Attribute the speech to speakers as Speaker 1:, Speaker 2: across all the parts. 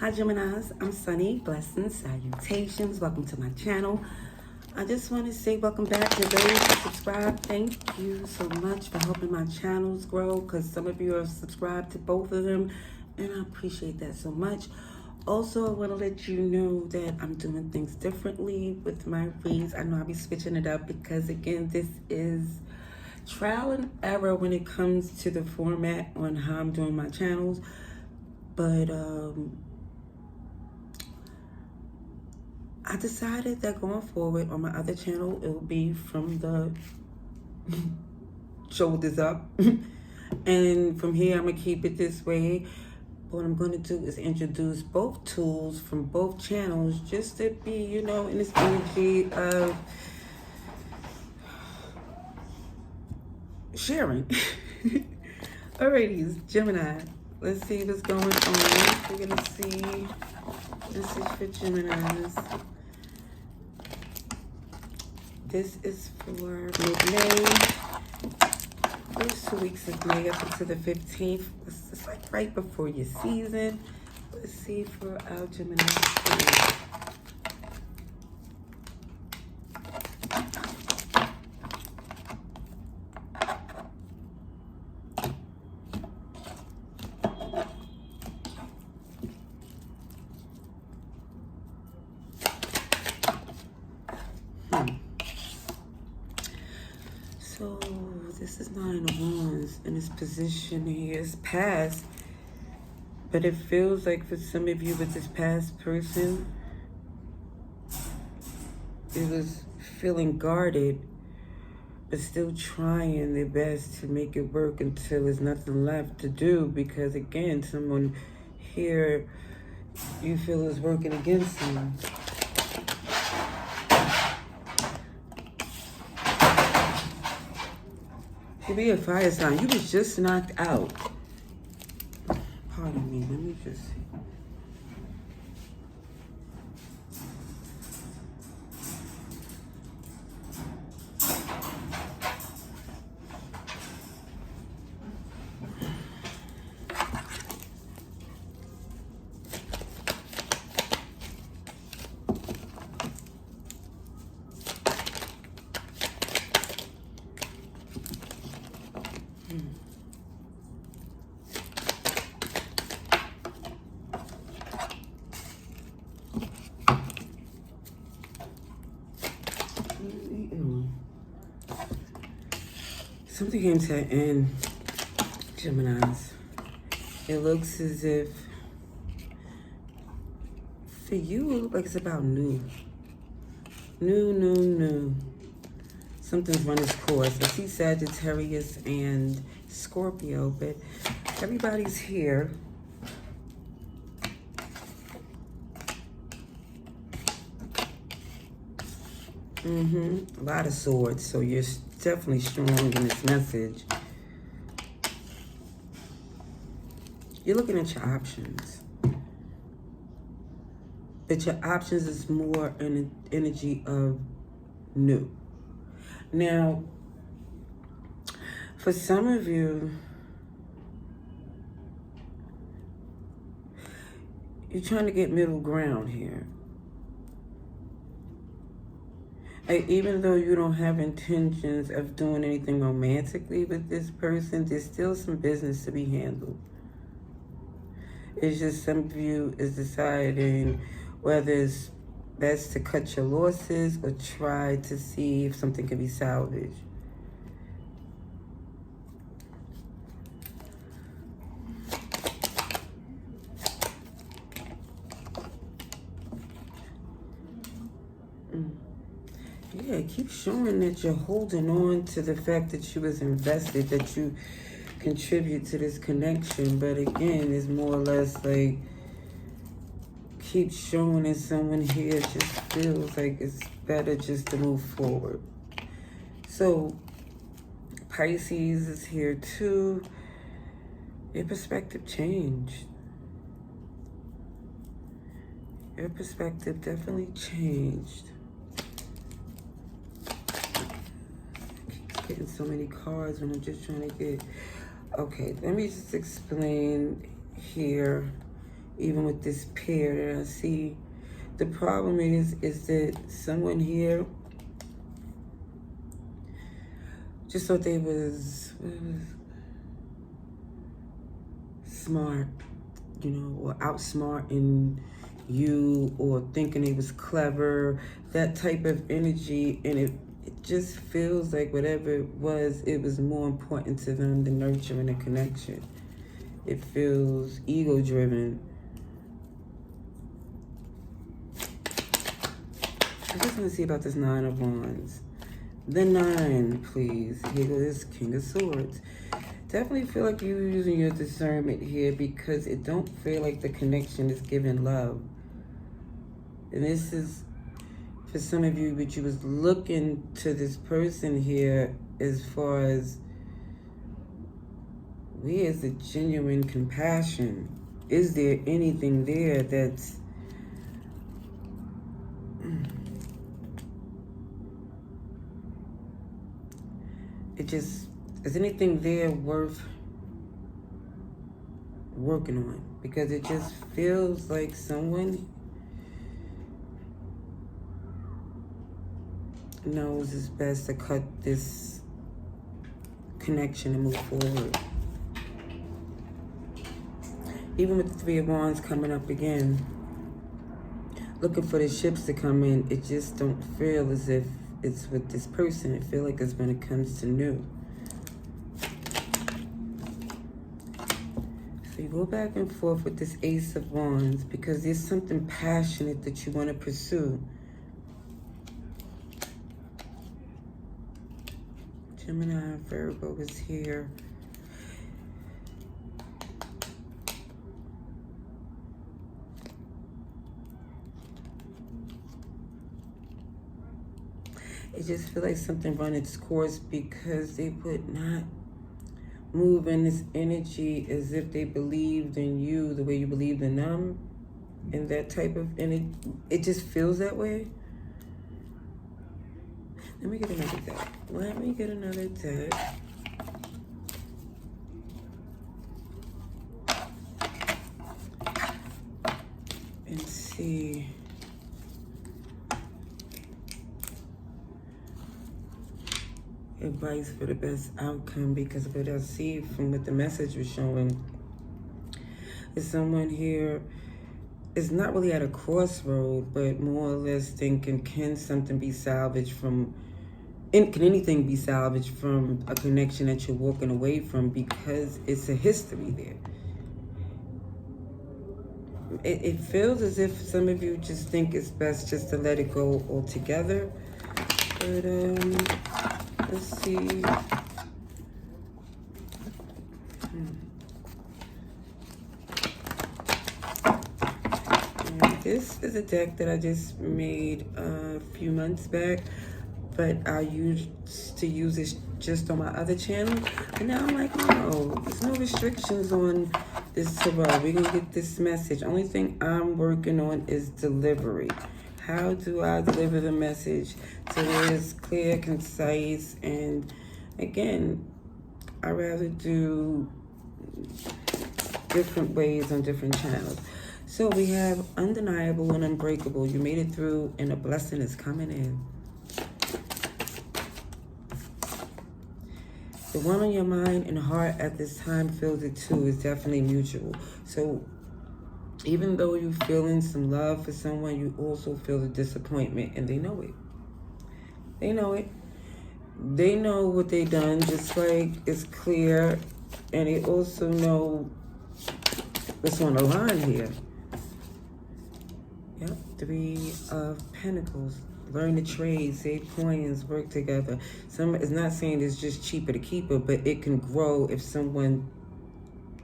Speaker 1: Hi Geminis, I'm Sunny. Blessings, salutations. Welcome to my channel. I just want to say welcome back to those who subscribe. Thank you so much for helping my channels grow, because some of you are subscribed to both of them, and I appreciate that so much. Also, I want to let you know that I'm doing things differently with my reads. I know I'll be switching it up because, again, this is trial and error when it comes to the format on how I'm doing my channels. But I decided that going forward on my other channel, it will be from the shoulders up. And from here, I'm going to keep it this way. What I'm going to do is introduce both tools from both channels just to be, you know, in this energy of sharing. Alrighty, Gemini. Let's see what's going on. We're going to see. This is for Geminis. This is for mid-May. First 2 weeks of May up until the 15th. It's like right before your season. Let's see for our Gemini. So this is Nine of Wands, and this position here is past, but it feels like for some of you with this past person, it was feeling guarded, but still trying their best to make it work until there's nothing left to do, because again, someone here you feel is working against them. To be a fire sign, you was just knocked out. Pardon me, let me just see. Something came to an end, Geminis. It looks as if, for you, it looks like it's about new. New. Something's run its course. I see Sagittarius and Scorpio, but everybody's here. A lot of swords, so you're definitely strong in this message. You're looking at your options. But your options is more an energy of new. Now, for some of you, you're trying to get middle ground here. Even though you don't have intentions of doing anything romantically with this person, there's still some business to be handled. It's just some of you is deciding whether it's best to cut your losses or try to see if something can be salvaged. Yeah, it keeps showing that you're holding on to the fact that you was invested, that you contribute to this connection. But again, it's more or less like keeps showing that someone here just feels like it's better just to move forward. So Pisces is here too. Your perspective changed. Your perspective definitely changed. Getting so many cards when I'm just trying to get. Okay, let me just explain here even with this pair that I see. The problem is that someone here just thought they was smart, you know, or outsmarting you, or thinking they was clever, that type of energy. And it just feels like whatever it was more important to them than nurturing a connection. It feels ego driven. I just want to see about this Nine of Wands. The 9, please. Here goes King of Swords. Definitely feel like you're using your discernment here, because it don't feel like the connection is giving love. And this is, for some of you, but you was looking to this person here as far as, where's the genuine compassion? Is there anything there that's is anything there worth working on? Because it just feels like someone knows it's best to cut this connection and move forward. Even with the Three of Wands coming up again, looking for the ships to come in, it just don't feel as if it's with this person. It feels like it's when it comes to new. So you go back and forth with this Ace of Wands because there's something passionate that you want to pursue. Gemini, Virgo is here. It just feels like something run its course, because they would not move in this energy as if they believed in you the way you believed in them. And that type of energy, it just feels that way. Let me get another deck. Let me get another deck. And see. Advice for the best outcome, because what I see from what the message was showing is someone here is not really at a crossroad, but more or less thinking, can something be salvaged from, can anything be salvaged from a connection that you're walking away from, because it's a history there. It feels as if some of you just think it's best just to let it go altogether. But let's see. This is a deck that I just made a few months back, but I used to use it just on my other channel. And now I'm like, no, there's no restrictions on this tarot. We're going to get this message. Only thing I'm working on is delivery. How do I deliver the message so that it's clear, concise, and again, I rather do different ways on different channels. So we have undeniable and unbreakable. You made it through, and a blessing is coming in. The one on your mind and heart at this time feels it too. Is definitely mutual. So even though you're feeling some love for someone, you also feel the disappointment, and they know it. They know it. They know what they done, just like it's clear, and they also know what's on the line here. Yep, 3 of Pentacles. Learn the trade, save coins, work together. It's not saying it's just cheaper to keep it, but it can grow if someone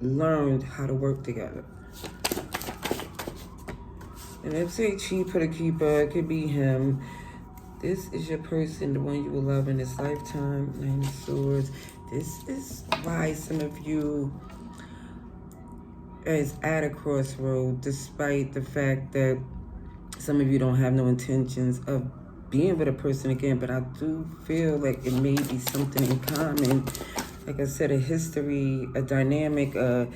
Speaker 1: learned how to work together. And if say cheaper to keep her, it could be him. This is your person, the one you will love in this lifetime. 9 of Swords. This is why some of you is at a crossroad, despite the fact that some of you don't have no intentions of being with a person again. But I do feel like it may be something in common. Like I said, a history, a dynamic, a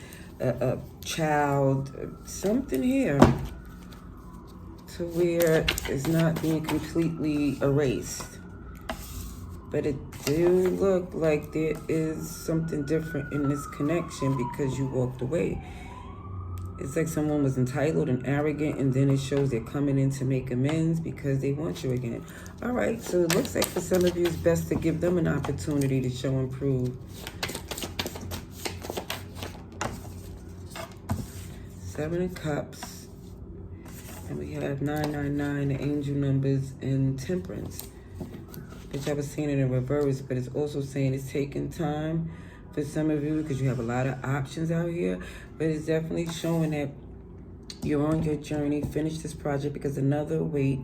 Speaker 1: a child, something here to where it's not being completely erased. But it do look like there is something different in this connection because you walked away. It's like someone was entitled and arrogant, and then it shows they're coming in to make amends because they want you again. All right, so it looks like for some of you it's best to give them an opportunity to show and prove. Seven of Cups. And we have 999, the angel numbers, and Temperance. Which I was seeing it in reverse, but it's also saying it's taking time for some of you because you have a lot of options out here. But it's definitely showing that you're on your journey. Finish this project because another weight.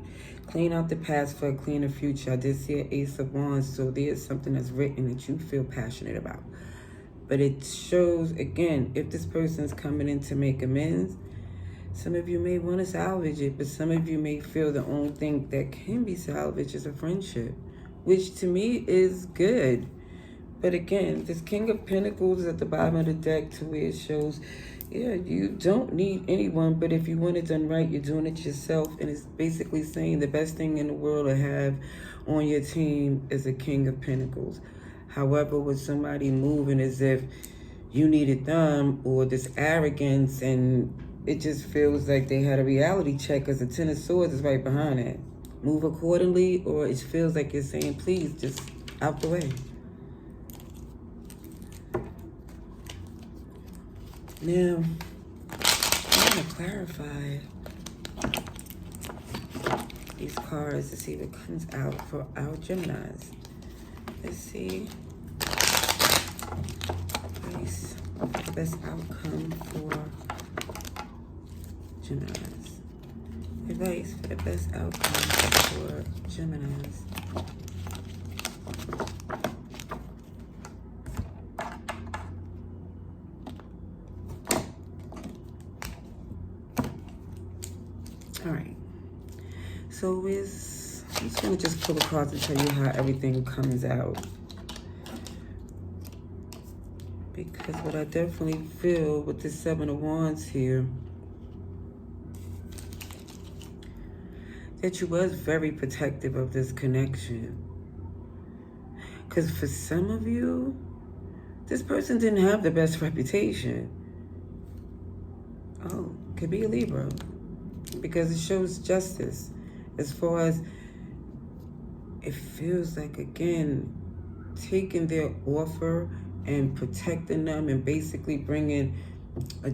Speaker 1: Clean out the past for a cleaner future. I did see an Ace of Wands, so there's something that's written that you feel passionate about. But it shows, again, if this person's coming in to make amends, some of you may want to salvage it, but some of you may feel the only thing that can be salvaged is a friendship, which to me is good. But again, this King of Pentacles is at the bottom of the deck to where it shows, yeah, you don't need anyone, but if you want it done right, you're doing it yourself. And it's basically saying the best thing in the world to have on your team is a King of Pentacles. However, with somebody moving as if you needed them, or this arrogance, and it just feels like they had a reality check because the Ten of Swords is right behind it. Move accordingly, or it feels like you're saying, please, just out the way. Now, I'm going to clarify these cards to see what comes out for our Geminis. Let's see. Advice for the best outcome for Geminis. Advice for the best outcome for Geminis. All right. So I'm just going to just pull the cards and tell you how everything comes out. Because what I definitely feel with the Seven of Wands here, that you was very protective of this connection. Because for some of you, this person didn't have the best reputation. Oh, could be a Libra. Because it shows justice. As far as it feels like, again, taking their offer and protecting them and basically bringing a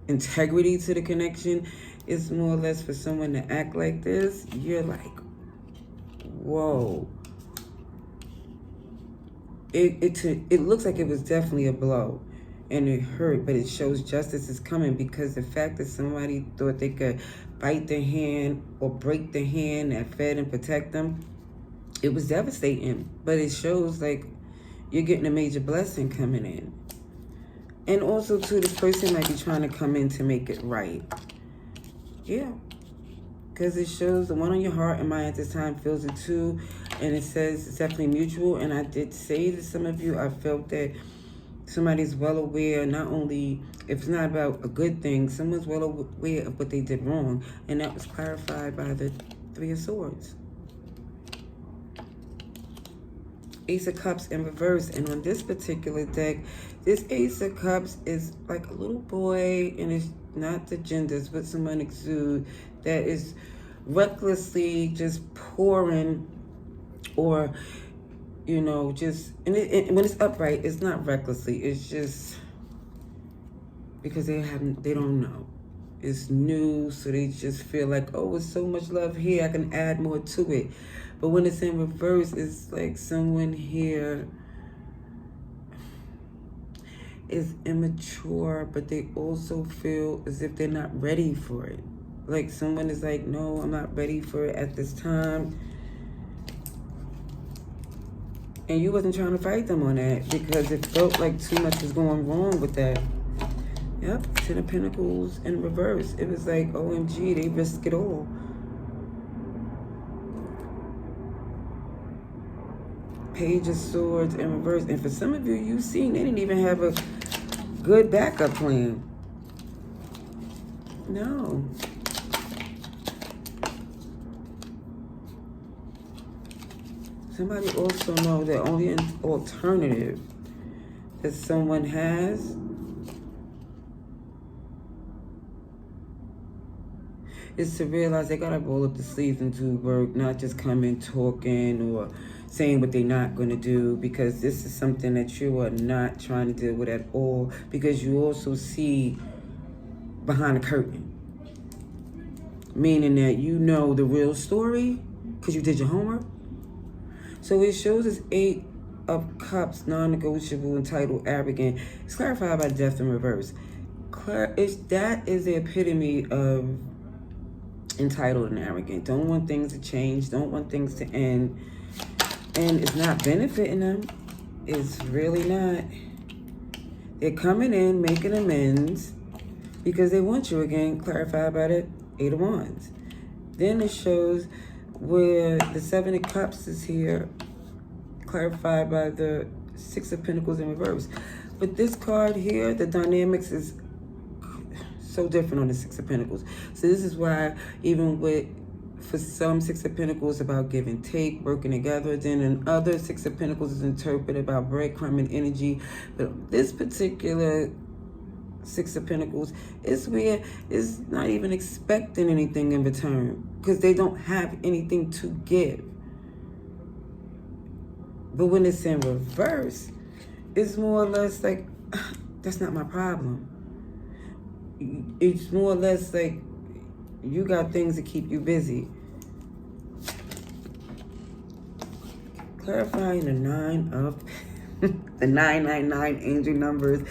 Speaker 1: integrity to the connection. Is more or less for someone to act like this. You're like, whoa. It looks like it was definitely a blow. And it hurt, but it shows justice is coming because the fact that somebody thought they could bite the hand or break the hand that fed and protect them, it was devastating. But it shows like you're getting a major blessing coming in. And also, too, this person might be trying to come in to make it right. Yeah. Because it shows the one on your heart and mind at this time feels it too. And it says it's definitely mutual. And I did say to some of you, I felt that somebody's well aware, not only if it's not about a good thing, someone's well aware of what they did wrong. And that was clarified by the Three of Swords. Ace of Cups in reverse. And on this particular deck, this Ace of Cups is like a little boy, and it's not the genders, but someone exude that is recklessly just pouring, or, you know, just, and when it's upright, it's not recklessly, it's just because they don't know. It's new, so they just feel like, oh, it's so much love here, I can add more to it. But when it's in reverse, it's like someone here is immature, but they also feel as if they're not ready for it. Like someone is like, no, I'm not ready for it at this time. And you wasn't trying to fight them on that because it felt like too much was going wrong with that. Yep, Ten of Pentacles in reverse. It was like, OMG, they risk it all. Page of Swords in reverse. And for some of you, you've seen they didn't even have good backup plan. No. Somebody also know the only alternative that someone has is to realize they gotta roll up the sleeves and do work, not just come in talking or saying what they're not gonna do, because this is something that you are not trying to deal with at all, because you also see behind the curtain. Meaning that you know the real story because you did your homework. So it shows us 8 of Cups, non-negotiable, entitled, arrogant. It's clarified by death in reverse. That is the epitome of entitled and arrogant. Don't want things to change. Don't want things to end. And it's not benefiting them. It's really not. They're coming in, making amends, because they want you again, clarified by the 8 of Wands. Then it shows where the 7 of Cups is here, clarified by the 6 of Pentacles in reverse. But this card here, the dynamics is so different on the 6 of Pentacles. So this is why even with, for some 6 of Pentacles about give and take, working together, then another 6 of Pentacles is interpreted about breadcrumb and energy. But this particular 6 of Pentacles is where it's not even expecting anything in return, because they don't have anything to give. But when it's in reverse, it's more or less like, that's not my problem. It's more or less like you got things to keep you busy. Clarifying the 9 of the 999 angel numbers.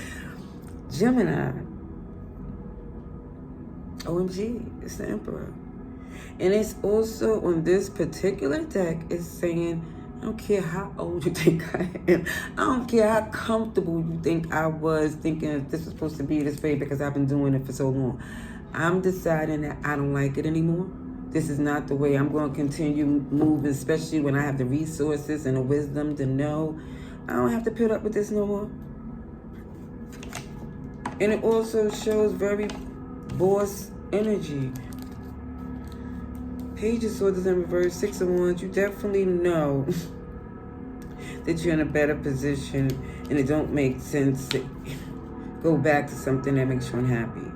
Speaker 1: Gemini. OMG, it's the Emperor. And it's also on this particular deck, it's saying, I don't care how old you think I am. I don't care how comfortable you think I was thinking this was supposed to be this way, because I've been doing it for so long. I'm deciding that I don't like it anymore. This is not the way I'm going to continue moving, especially when I have the resources and the wisdom to know I don't have to put up with this no more. And it also shows very boss energy. Page of Swords in reverse, 6 of Wands. You definitely know that you're in a better position, and it don't make sense to go back to something that makes you unhappy.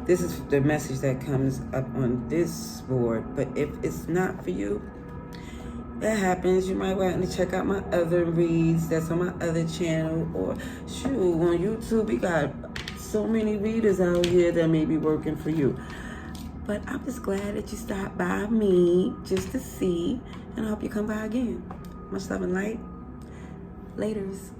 Speaker 1: This is the message that comes up on this board. But if it's not for you, that happens. You might want to check out my other reads that's on my other channel, or shoot, on YouTube. We got so many readers out here that may be working for you. But I'm just glad that you stopped by me just to see, and I hope you come by again. Much love and light. Laters.